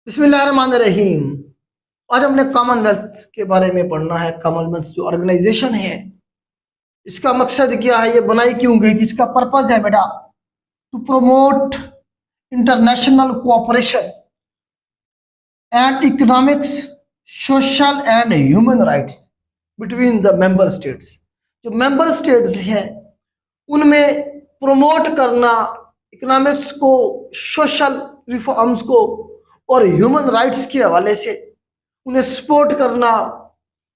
बिस्मिल्लाहिर्रहमानिर्रहीम। आज हमने कॉमनवेल्थ के बारे में पढ़ना है। कॉमनवेल्थ जो ऑर्गेनाइजेशन है, इसका मकसद क्या है, ये बनाई क्यों गई थी, इसका पर्पज है बेटा to promote international cooperation and economics, social and human rights between the member states. जो मेंबर स्टेट्स हैं उनमें प्रोमोट करना इकोनॉमिक्स को, सोशल रिफॉर्म्स को और ह्यूमन राइट्स के हवाले से उन्हें सपोर्ट करना,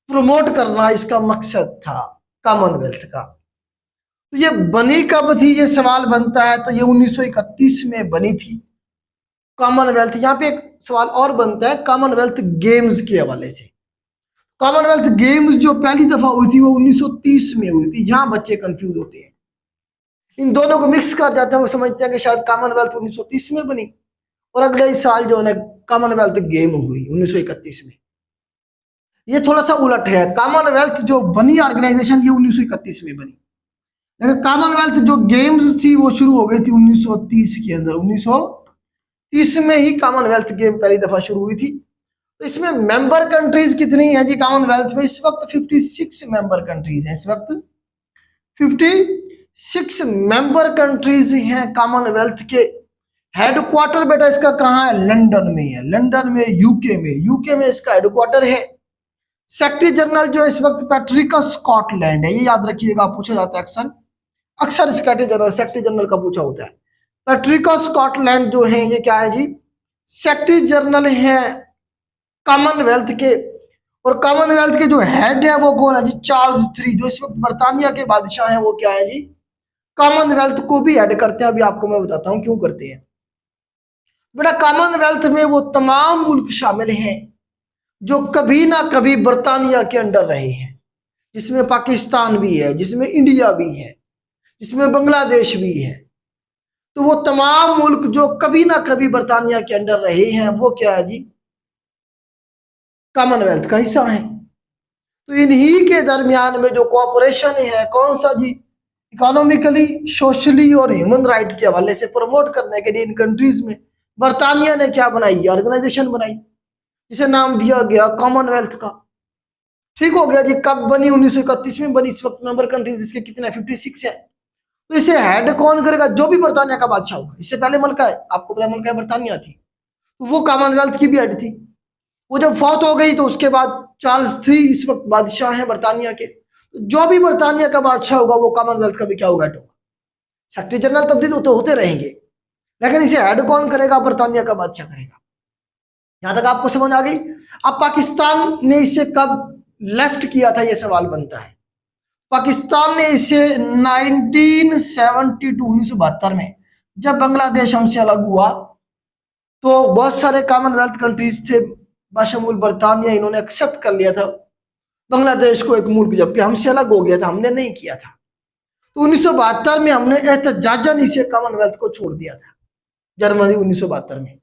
प्रमोट करना, इसका मकसद था कॉमनवेल्थ का। तो ये बनी कब थी, ये सवाल बनता है। तो ये 1931 में बनी थी कॉमनवेल्थ। यहाँ पे एक सवाल और बनता है कॉमनवेल्थ गेम्स के हवाले से। कॉमनवेल्थ गेम्स जो पहली दफा हुई थी वो 1930 में हुई थी। यहाँ बच्चे कंफ्यूज होते हैं, इन दोनों को मिक्स कर जाते हैं। वो समझते हैं कि शायद कॉमनवेल्थ 1930 में बनी और अगले ही साल जो है कॉमनवेल्थ गेम हुई 1931 में। ये थोड़ा सा उलट है। कॉमनवेल्थ जो बनी ऑर्गेनाइजेशन ये 1931 में बनी, लेकिन कॉमनवेल्थ जो गेम्स थी वो शुरू हो गई थी 1930 के अंदर। 1930 में ही कॉमनवेल्थ गेम पहली दफा शुरू हुई थी। तो इसमें मेंबर कंट्रीज कितनी है जी कॉमनवेल्थ में? इस वक्त 56 मेंबर कंट्रीज हैं। इस वक्त 56 मेंबर कंट्रीज हैं कॉमनवेल्थ के। हेडक्वार्टर बेटा इसका कहाँ है? लंदन में है। लंदन में, यूके में इसका हेडक्वार्टर है। सेक्रेटरी जनरल जो इस वक्त पैट्रिका स्कॉटलैंड है, ये याद रखिएगा, पूछा जाता है अक्सर। अक्सर सेक्रेटरी जनरल का पूछा होता है। पैट्रिका स्कॉटलैंड जो है ये क्या है जी? सेक्रेटरी जनरल है कॉमनवेल्थ के। और कॉमनवेल्थ के जो हेड है वो कौन है जी? चार्ल्स III, जो इस वक्त बर्तानिया के बादशाह हैं। वो क्या है जी? कॉमनवेल्थ को भी हेड करते हैं। अभी आपको मैं बताता हूं क्यों करते हैं बेटा। कॉमनवेल्थ में वो तमाम मुल्क शामिल हैं जो कभी ना कभी बर्तानिया के अंडर रहे हैं, जिसमें पाकिस्तान भी है, जिसमें इंडिया भी है, जिसमें बांग्लादेश भी है। तो वो तमाम मुल्क जो कभी ना कभी बर्तानिया के अंडर रहे हैं वो क्या है जी? कॉमनवेल्थ का हिस्सा है। तो इन्हीं के दरमियान में जो कोऑपरेशन है, कौन सा जी? इकोनॉमिकली, सोशली और ह्यूमन राइट के हवाले से प्रमोट करने के लिए इन कंट्रीज में बर्तानिया ने क्या बनाई? ऑर्गेनाइजेशन बनाई, जिसे नाम दिया गया कॉमनवेल्थ का। ठीक हो गया जी। कब बनी? 1931 में बनी। इस वक्त मेंबर कंट्रीज इसके कितने? 56 है। तो इसे हेड कौन करेगा? जो भी बर्तानिया का बादशाह होगा। इससे पहले मलका है, आपको पता, मलका बर्तानिया थी, तो वो कॉमनवेल्थ की भी हेड थी। वो जब फौत हो गई तो उसके बाद चार्ल्स III इस वक्त बादशाह हैं बर्तानिया के। तो जो भी बर्तानिया का बादशाह होगा वो कॉमनवेल्थ का भी क्या होगा? हेड होगा। सेक्रेटरी जनरल तब्दील तो होते रहेंगे, लेकिन इसे हेड कौन करेगा? बर्तानिया का बादशाह करेगा। यहां तक आपको समझ आ गई? अब पाकिस्तान ने इसे कब लेफ्ट किया था, यह सवाल बनता है। पाकिस्तान ने इसे 1972 में, जब बांग्लादेश हमसे अलग हुआ, तो बहुत सारे कॉमनवेल्थ कंट्रीज थे बशमूल बर्तानिया, इन्होंने एक्सेप्ट कर लिया था बांग्लादेश को एक मुल्क, जबकि हमसे अलग हो गया था, हमने नहीं किया था। तो 1972 में हमने एहतजाजन इसे कॉमनवेल्थ को छोड़ दिया था, जनवरी 1972 में।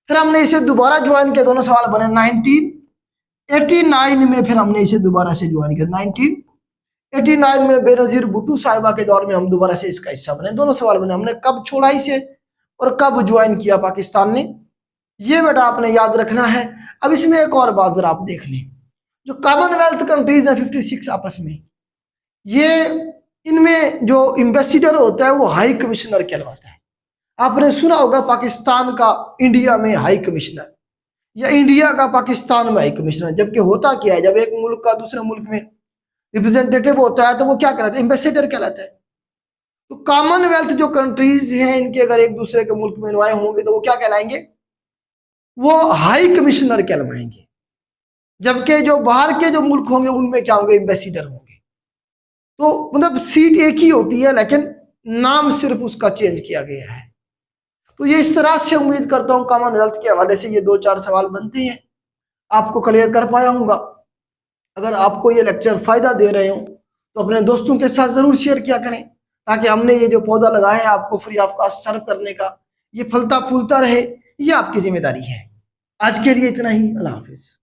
फिर हमने इसे दोबारा ज्वाइन किया। दोनों सवाल बने 1989 में, फिर हमने इसे दोबारा से ज्वाइन किया। 1989 में बेनजीर भुट्टो साहिबा के दौर में हम दोबारा से इसका हिस्सा बने। दोनों सवाल बने, हमने कब छोड़ा इसे और कब ज्वाइन किया पाकिस्तान ने, ये बेटा आपने याद रखना है। अब इसमें एक और बात जरा आप देख लें। जो कॉमनवेल्थ कंट्रीज है 56 आपस में, ये इनमें जो एम्बेसडर होता है वो हाई कमिश्नर कहलाता है। आपने सुना होगा पाकिस्तान का इंडिया में हाई कमिश्नर, या इंडिया का पाकिस्तान में हाई कमिश्नर। जबकि होता क्या है, जब एक मुल्क का दूसरे मुल्क में रिप्रेजेंटेटिव होता है तो वो क्या कहलाता है? एम्बेसडर कहलाता है। तो कॉमनवेल्थ जो कंट्रीज हैं इनके अगर एक दूसरे के मुल्क में नुमाए होंगे तो वो क्या कहलाएंगे? वो हाई कमिश्नर कहलवाएंगे। जबकि जो बाहर के जो मुल्क होंगे उनमें क्या होंगे? एम्बेसडर होंगे। तो मतलब सीट एक ही होती है, लेकिन नाम सिर्फ उसका चेंज किया गया है। तो ये इस तरह से उम्मीद करता हूँ कॉमनवेल्थ के हवाले से ये 2-4 सवाल बनते हैं, आपको क्लियर कर पाया हूँगा। अगर आपको ये लेक्चर फायदा दे रहे हो तो अपने दोस्तों के साथ जरूर शेयर किया करें, ताकि हमने ये जो पौधा लगाया है आपको फ्री ऑफ कॉस्ट सर्व करने का, ये फलता फूलता रहे। ये आपकी जिम्मेदारी है। आज के लिए इतना ही। अल्लाह हाफिज।